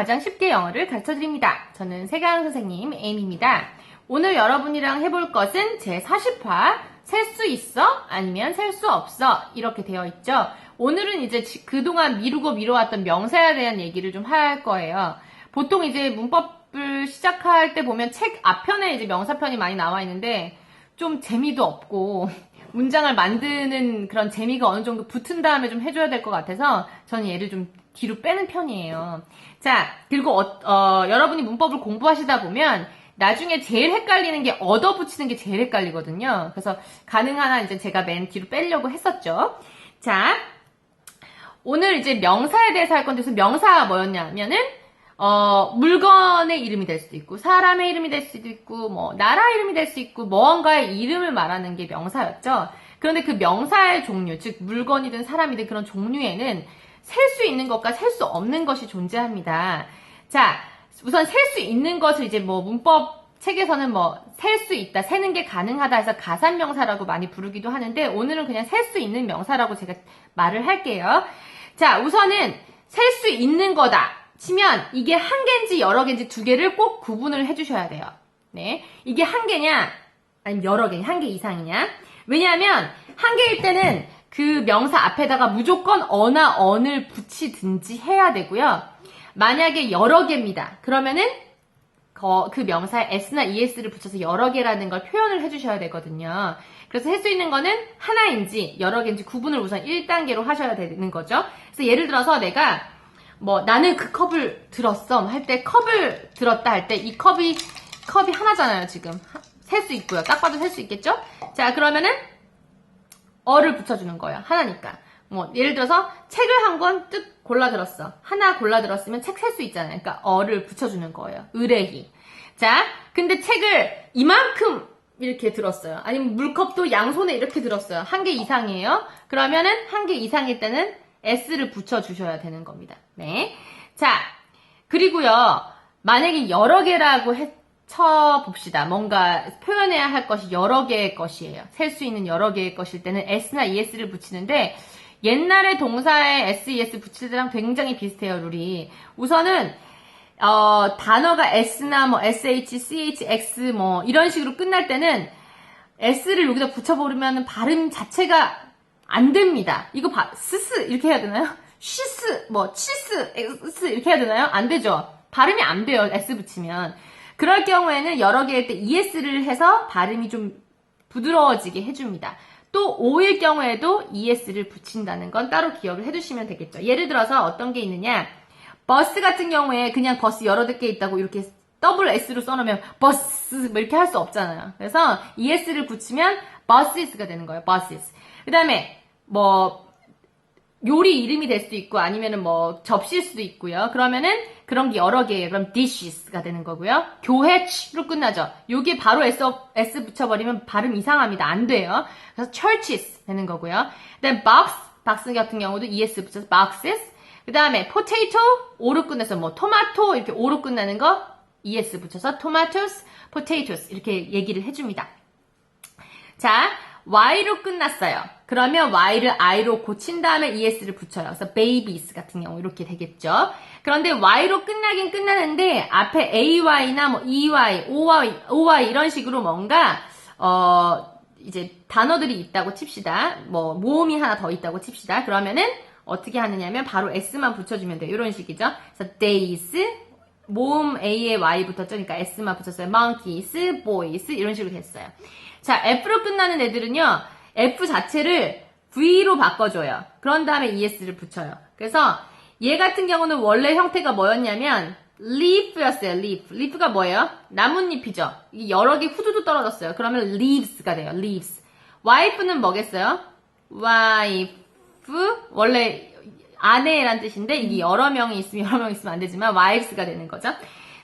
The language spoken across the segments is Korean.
가장 쉽게 영어를 가르쳐드립니다. 저는 세강 선생님 에임입니다. 오늘 여러분이랑 해볼 것은 제40화 셀 수 있어? 아니면 셀 수 없어? 이렇게 되어 있죠. 오늘은 이제 그동안 미루어왔던 명사에 대한 얘기를 좀 할 거예요. 보통 이제 문법을 시작할 때 보면 책 앞편에 이제 명사편이 많이 나와 있는데 좀 재미도 없고 문장을 만드는 그런 재미가 어느 정도 붙은 다음에 좀 해줘야 될 것 같아서 저는 얘를 좀 뒤로 빼는 편이에요. 자, 그리고 여러분이 문법을 공부하시다 보면 나중에 제일 헷갈리는 게 얻어 붙이는 게 제일 헷갈리거든요. 그래서 가능한 한 이제 제가 맨 뒤로 빼려고 했었죠. 자, 오늘 이제 명사에 대해서 할 건데, 명사가 뭐였냐면은 물건의 이름이 될 수도 있고, 사람의 이름이 될 수도 있고, 뭐, 나라 이름이 될 수 있고, 무언가의 이름을 말하는 게 명사였죠. 그런데 그 명사의 종류, 즉, 물건이든 사람이든 그런 종류에는 셀 수 있는 것과 셀 수 없는 것이 존재합니다. 자, 우선 셀 수 있는 것을 이제 뭐, 문법 책에서는 뭐, 셀 수 있다, 세는 게 가능하다 해서 가산명사라고 많이 부르기도 하는데, 오늘은 그냥 셀 수 있는 명사라고 제가 말을 할게요. 자, 우선은 셀 수 있는 거다 치면 이게 한 개인지 여러 개인지 두 개를 꼭 구분을 해주셔야 돼요. 네, 이게 한 개냐 아니면 여러 개냐, 한 개 이상이냐. 왜냐하면 한 개일 때는 그 명사 앞에다가 무조건 어나 언을 붙이든지 해야 되고요. 만약에 여러 개입니다. 그러면은 그 명사에 s나 es를 붙여서 여러 개라는 걸 표현을 해주셔야 되거든요. 그래서 할 수 있는 거는 하나인지 여러 개인지 구분을 우선 1단계로 하셔야 되는 거죠. 그래서 예를 들어서 내가 뭐 나는 그 컵을 들었어 할 때, 컵을 들었다 할 때 이 컵이 하나잖아요. 지금 셀 수 있고요. 딱 봐도 셀 수 있겠죠? 자, 그러면은 어를 붙여주는 거예요. 하나니까. 뭐 예를 들어서 책을 한 권 뜻 골라 들었어. 하나 골라 들었으면 책 셀 수 있잖아요. 그러니까 어를 붙여주는 거예요. 의뢰히. 자, 근데 책을 이만큼 이렇게 들었어요. 아니면 물컵도 양손에 이렇게 들었어요. 한 개 이상이에요. 그러면은 한 개 이상일 때는 s를 붙여주셔야 되는 겁니다. 네. 자, 그리고요, 만약에 여러 개라고 쳐봅시다. 뭔가 표현해야 할 것이 여러 개의 것이에요. 셀 수 있는 여러 개의 것일 때는 s나 es를 붙이는데, 옛날에 동사에 s, es 붙일 때랑 굉장히 비슷해요, 룰이. 우선은 단어가 s나 뭐 sh, ch, x 뭐 이런 식으로 끝날 때는 s를 여기다 붙여버리면 발음 자체가 안 됩니다. 이거 스스 이렇게 해야 되나요? 쉬스, 뭐 치스, 엑스 이렇게 해야 되나요? 안 되죠. 발음이 안 돼요. s 붙이면. 그럴 경우에는 여러 개일 때 es를 해서 발음이 좀 부드러워지게 해줍니다. 또 o일 경우에도 es를 붙인다는 건 따로 기억을 해두시면 되겠죠. 예를 들어서 어떤 게 있느냐, 버스 같은 경우에 그냥 버스 여러 개 있다고 이렇게 더블 s로 써놓으면 버스 뭐 이렇게 할 수 없잖아요. 그래서 es를 붙이면 busses가 되는 거예요. buses. 그 다음에 뭐 요리 이름이 될 수도 있고 아니면은 뭐 접시일 수도 있고요. 그러면은 그런 게 여러 개예요. 그럼 dishes가 되는 거고요. 교회로 끝나죠. 여기에 바로 s 붙여버리면 발음 이상합니다. 안 돼요. 그래서 churches 되는 거고요. 그다음 박스 같은 경우도 es 붙여서 boxes. 그 다음에 potato o로 끝내서 뭐 토마토 이렇게 o로 끝나는 거 es 붙여서 tomatoes, potatoes 이렇게 얘기를 해줍니다. 자, y로 끝났어요. 그러면 y를 i로 고친 다음에 es를 붙여요. 그래서 babies 같은 경우 이렇게 되겠죠. 그런데 y로 끝나긴 끝나는데 앞에 ay나 뭐 ey, oy 이런 식으로 뭔가 이제 단어들이 있다고 칩시다. 뭐 모음이 하나 더 있다고 칩시다. 그러면은 어떻게 하느냐면 바로 s만 붙여주면 돼요. 이런 식이죠. 그래서 days 모음 a에 y 붙었죠. 그러니까 s만 붙였어요. monkeys, boys 이런 식으로 됐어요. 자, F로 끝나는 애들은요, F 자체를 V로 바꿔줘요. 그런 다음에 ES를 붙여요. 그래서 얘 같은 경우는 원래 형태가 뭐였냐면 leaf였어요. leaf가 뭐예요? 나뭇잎이죠. 이게 여러 개 후두두 떨어졌어요. 그러면 leaves가 돼요. leaves. wife는 뭐겠어요? wife 원래 아내란 뜻인데 이게 여러 명이 있으면 안 되지만 wives가 되는 거죠.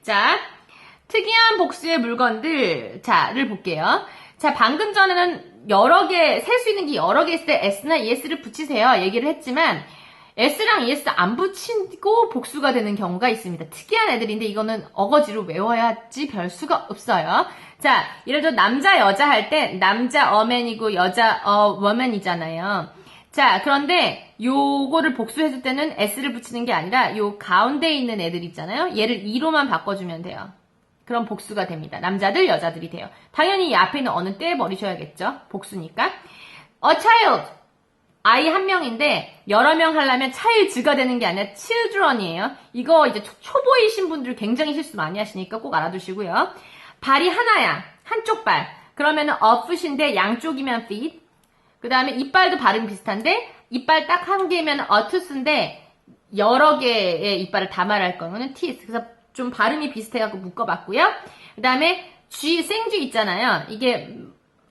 자, 특이한 복수의 물건들 자를 볼게요. 자, 방금 전에는 여러 개, 셀 수 있는 게 여러 개 있을 때 s나 es를 붙이세요. 얘기를 했지만 s랑 es 안 붙이고 복수가 되는 경우가 있습니다. 특이한 애들인데 이거는 어거지로 외워야지 별 수가 없어요. 자, 예를 들어 남자, 여자 할 때 남자 어맨이고 여자 woman이잖아요. 자, 그런데 요거를 복수해줄 때는 s를 붙이는 게 아니라 요 가운데 있는 애들 있잖아요. 얘를 2로만 바꿔주면 돼요. 그럼 복수가 됩니다. 남자들, 여자들이 돼요. 당연히 이 앞에 있는 어는 떼버리셔야겠죠. 복수니까. A child. 아이 한 명인데 여러 명 하려면 child가 되는 게 아니라 children이에요. 이거 이제 초보이신 분들 굉장히 실수 많이 하시니까 꼭 알아두시고요. 발이 하나야. 한쪽 발. 그러면은 a foot인데 양쪽이면 feet. 그 다음에 이빨도 발음 비슷한데 이빨 딱 한 개면 a tooth인데 여러 개의 이빨을 다 말할 거는 teeth. 그래서 좀 발음이 비슷해갖고 묶어봤고요. 그 다음에 생쥐 있잖아요. 이게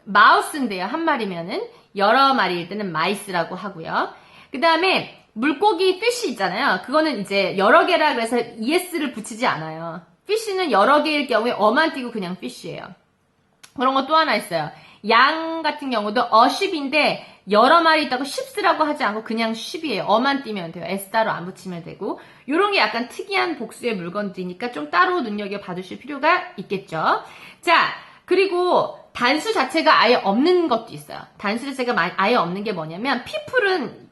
마우스인데요. 한 마리면은 여러 마리일 때는 마이스라고 하고요. 그 다음에 물고기 fish 있잖아요. 그거는 이제 여러 개라 그래서 es를 붙이지 않아요. fish는 여러 개일 경우에 어만 띄고 그냥 fish예요. 그런 거 또 하나 있어요. 양 같은 경우도 a sheep인데 여러 마리 있다고 sheeps라고 하지 않고 그냥 sheep이에요. 어만 띄면 돼요. s 따로 안 붙이면 되고 이런 게 약간 특이한 복수의 물건들이니까 좀 따로 눈여겨봐두실 필요가 있겠죠. 자, 그리고 단수 자체가 아예 없는 것도 있어요. 단수 자체가 아예 없는 게 뭐냐면 people은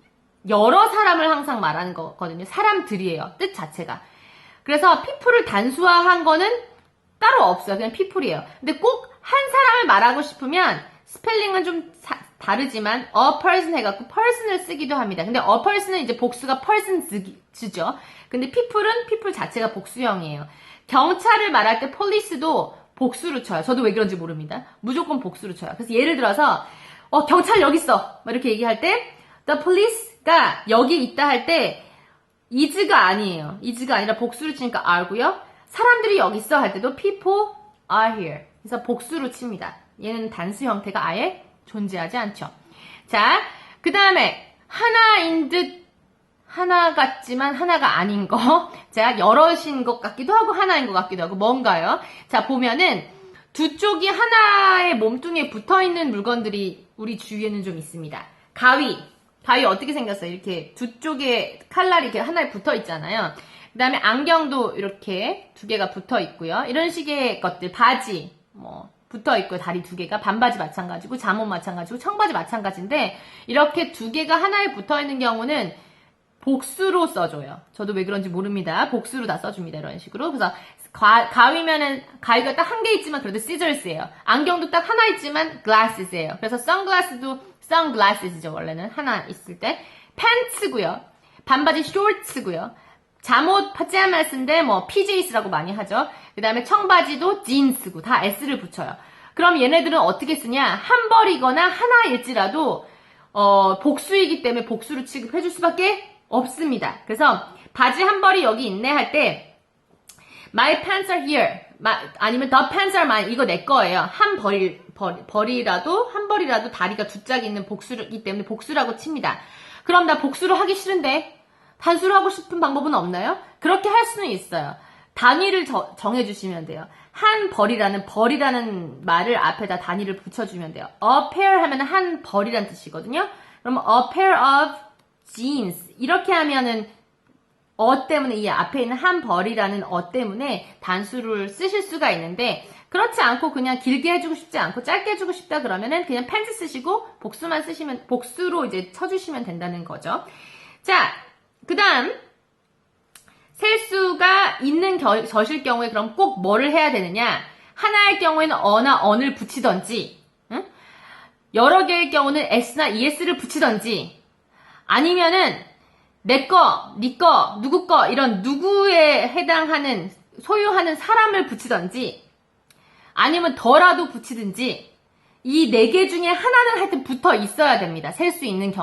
여러 사람을 항상 말하는 거거든요. 사람들이에요. 뜻 자체가. 그래서 people을 단수화한 거는 따로 없어요. 그냥 people이에요. 근데 꼭 한 사람을 말하고 싶으면 스펠링은 좀 다르지만 a person 해갖고 person을 쓰기도 합니다. 근데 a person은 이제 복수가 persons죠. 근데 people은 people 자체가 복수형이에요. 경찰을 말할 때 police도 복수로 쳐요. 저도 왜 그런지 모릅니다. 무조건 복수로 쳐요. 그래서 예를 들어서 경찰 여기 있어. 이렇게 얘기할 때 the police가 여기 있다 할 때 is가 아니에요. is가 아니라 복수로 치니까 are고요. 사람들이 여기 있어 할 때도 people are here. 그래서 복수로 칩니다. 얘는 단수 형태가 아예 존재하지 않죠. 자, 그 다음에 하나인 듯 하나 같지만 하나가 아닌 거. 자, 여럿인 것 같기도 하고 하나인 것 같기도 하고 뭔가요? 자, 보면은 두 쪽이 하나의 몸뚱이에 붙어있는 물건들이 우리 주위에는 좀 있습니다. 가위 어떻게 생겼어요? 이렇게 두 쪽에 칼날이 이렇게 하나에 붙어 있잖아요. 그 다음에 안경도 이렇게 두 개가 붙어 있고요. 이런 식의 것들, 바지 붙어 있고요. 다리 두 개가, 반바지 마찬가지고 잠옷 마찬가지고 청바지 마찬가지인데 이렇게 두 개가 하나에 붙어 있는 경우는 복수로 써줘요. 저도 왜 그런지 모릅니다. 복수로 다 써줍니다. 이런 식으로. 그래서 가위면은 가위가 딱 한 개 있지만 그래도 scissors예요. 안경도 딱 하나 있지만 glasses예요. 그래서 sunglass도 sunglasses죠. 원래는 하나 있을 때. pants고요. 반바지 shorts고요. 잠옷 파자마스인데 PJs라고 많이 하죠. 그 다음에 청바지도 jeans고 다 s를 붙여요. 그럼 얘네들은 어떻게 쓰냐? 한 벌이거나 하나일지라도 복수이기 때문에 복수로 취급해줄 수밖에 없습니다. 그래서 바지 한 벌이 여기 있네 할 때 my pants are here 아니면 the pants are mine 이거 내 거예요. 한 벌이라도 다리가 두 짝 있는 복수이기 때문에 복수라고 칩니다. 그럼 나 복수로 하기 싫은데 단수로 하고 싶은 방법은 없나요? 그렇게 할 수는 있어요. 단위를 정해주시면 돼요. 한 벌이라는 말을 앞에다 단위를 붙여주면 돼요. A pair 하면 한 벌이란 뜻이거든요. 그러면 a pair of jeans 이렇게 하면은 때문에 이 앞에 있는 한 벌이라는 때문에 단수를 쓰실 수가 있는데 그렇지 않고 그냥 길게 해주고 싶지 않고 짧게 해주고 싶다 그러면은 그냥 pants 쓰시고 복수만 쓰시면 복수로 이제 쳐주시면 된다는 거죠. 자, 그 다음 셀 수가 있는 것일 경우에 그럼 꼭 뭐를 해야 되느냐? 하나일 경우에는 어나 언을 붙이던지 여러 개일 경우는 s나 es를 붙이던지 아니면은 내 거, 네 거, 누구 거 이런 누구에 해당하는 소유하는 사람을 붙이던지 아니면 더라도 붙이든지 이 네 개 중에 하나는 하여튼 붙어 있어야 됩니다. 셀 수 있는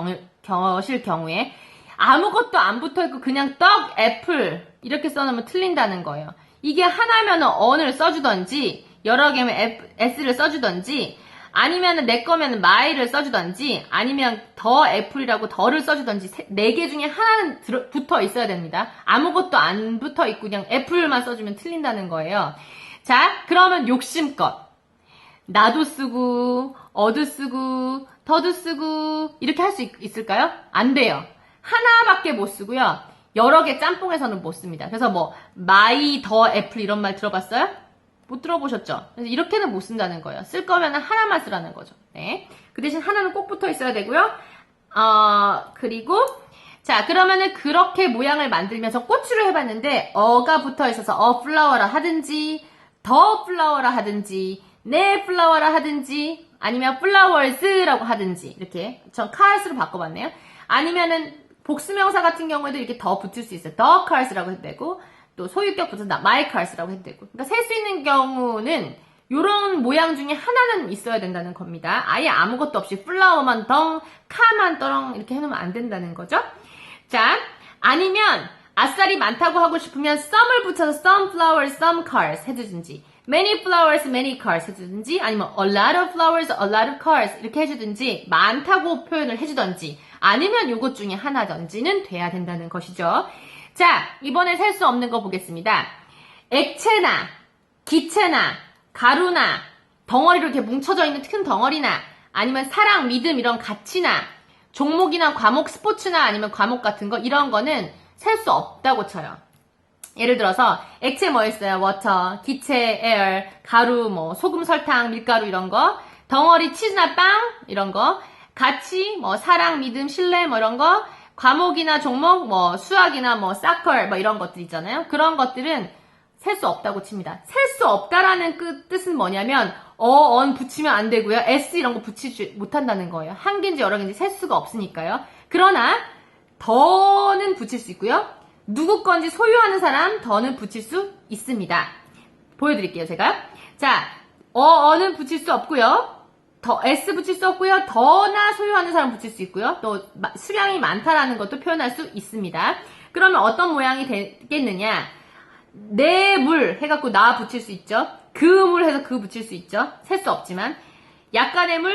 것일 경우에 아무것도 안 붙어있고 그냥 떡, 애플 이렇게 써놓으면 틀린다는 거예요. 이게 하나면은 on을 써주던지 여러 개면 s를 써주던지 아니면은 내 거면은 my를 써주던지 아니면 더 애플이라고 더를 써주던지 네 개 중에 하나는 붙어 있어야 됩니다. 아무것도 안 붙어 있고 그냥 애플만 써주면 틀린다는 거예요. 자, 그러면 욕심껏 나도 쓰고 어도 쓰고 더도 쓰고 이렇게 할 수 있을까요? 안 돼요. 하나밖에 못 쓰고요. 여러 개 짬뽕에서는 못 씁니다. 그래서 my, 더 애플 이런 말 들어봤어요? 못 들어보셨죠? 그래서 이렇게는 못 쓴다는 거예요. 쓸 거면 하나만 쓰라는 거죠. 네. 그 대신 하나는 꼭 붙어 있어야 되고요. 그리고 자, 그러면은 그렇게 모양을 만들면서 꼬추를 해봤는데 어가 붙어 있어서 플라워라 하든지 더 플라워라 하든지 네 플라워라 하든지 아니면 플라워스라고 하든지 이렇게 전 카rs로 바꿔봤네요. 아니면은 복수명사 같은 경우에도 이렇게 더 붙일 수 있어요. the cars라고 해도 되고 또 소유격 붙여서 my cars라고 해도 되고 그러니까 셀 수 있는 경우는 요런 모양 중에 하나는 있어야 된다는 겁니다. 아예 아무것도 없이 플라워만 덩, 카만 떠렁 이렇게 해놓으면 안 된다는 거죠. 자, 아니면 아싸리 많다고 하고 싶으면 some을 붙여서 some flowers, some cars 해주든지 many flowers, many cars 해주든지 아니면 a lot of flowers, a lot of cars 이렇게 해주든지 많다고 표현을 해주든지 아니면 요것 중에 하나든지는 돼야 된다는 것이죠. 자, 이번에 셀 수 없는 거 보겠습니다. 액체나 기체나 가루나 덩어리로 이렇게 뭉쳐져 있는 큰 덩어리나 아니면 사랑, 믿음 이런 가치나 종목이나 과목, 스포츠나 아니면 과목 같은 거 이런 거는 셀 수 없다고 쳐요. 예를 들어서 액체 뭐 있어요? 워터, 기체, 에어, 가루, 뭐 소금, 설탕, 밀가루 이런 거 덩어리, 치즈나 빵 이런 거 가치, 뭐 사랑, 믿음, 신뢰 뭐 이런 거 과목이나 종목, 뭐 수학이나 뭐 사커 뭐 이런 것들 있잖아요. 그런 것들은 셀 수 없다고 칩니다. 셀 수 없다라는 뜻은 뭐냐면 언 붙이면 안 되고요. s 이런 거 붙이지 못한다는 거예요. 한 개인지 여러 개인지 셀 수가 없으니까요. 그러나 더는 붙일 수 있고요. 누구 건지 소유하는 사람 더는 붙일 수 있습니다. 보여드릴게요, 제가. 자, 어는 붙일 수 없고요. 더 s 붙일 수 없고요. 더나 소유하는 사람 붙일 수 있고요. 또 수량이 많다라는 것도 표현할 수 있습니다. 그러면 어떤 모양이 되겠느냐? 내 물 해갖고 나 붙일 수 있죠. 그 물 해서 그 붙일 수 있죠. 셀 수 없지만 약간의 물,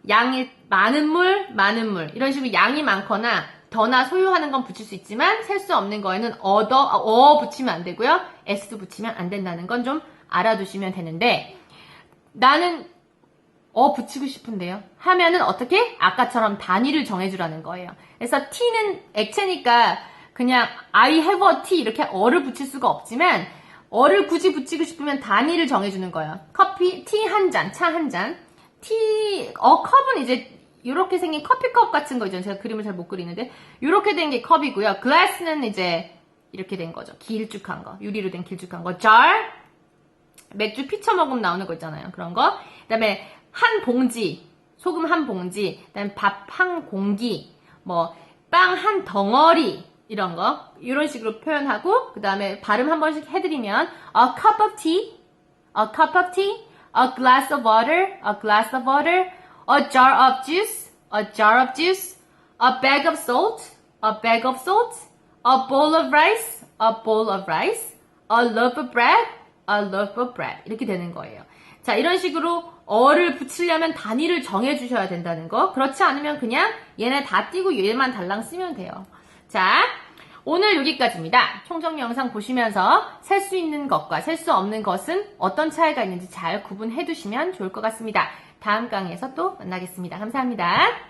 양이 많은 물, 많은 물 이런 식으로 양이 많거나 더나 소유하는 건 붙일 수 있지만 셀 수 없는 거에는 붙이면 안 되고요. s 붙이면 안 된다는 건 좀 알아두시면 되는데 나는 붙이고 싶은데요. 하면은 어떻게? 아까처럼 단위를 정해주라는 거예요. 그래서 t는 액체니까 그냥 I have a tea 이렇게 어를 붙일 수가 없지만 어를 굳이 붙이고 싶으면 단위를 정해주는 거예요. 커피, 티 한 잔, 차 한 잔. 컵은 이제 이렇게 생긴 커피컵 같은 거 있잖아요. 제가 그림을 잘 못 그리는데 이렇게 된 게 컵이고요. glass는 이제 이렇게 된 거죠. 길쭉한 거, 유리로 된 길쭉한 거. jar, 맥주 피쳐 먹으면 나오는 거 있잖아요. 그런 거. 그 다음에 한 봉지, 소금 한 봉지, 그 다음에 밥 한 공기, 뭐 빵 한 덩어리 이런 거 이런 식으로 표현하고 그 다음에 발음 한 번씩 해드리면 a cup of tea, a cup of tea, a glass of water, a glass of water, a jar of juice, a jar of juice, a bag of salt, a bag of salt, a bowl of rice, a bowl of rice, a loaf of bread, a loaf of bread 이렇게 되는 거예요. 자, 이런 식으로 어를 붙이려면 단위를 정해주셔야 된다는 거. 그렇지 않으면 그냥 얘네 다 띄고 얘만 달랑 쓰면 돼요. 자, 오늘 여기까지입니다. 총정 영상 보시면서 셀 수 있는 것과 셀 수 없는 것은 어떤 차이가 있는지 잘 구분해 두시면 좋을 것 같습니다. 다음 강의에서 또 만나겠습니다. 감사합니다.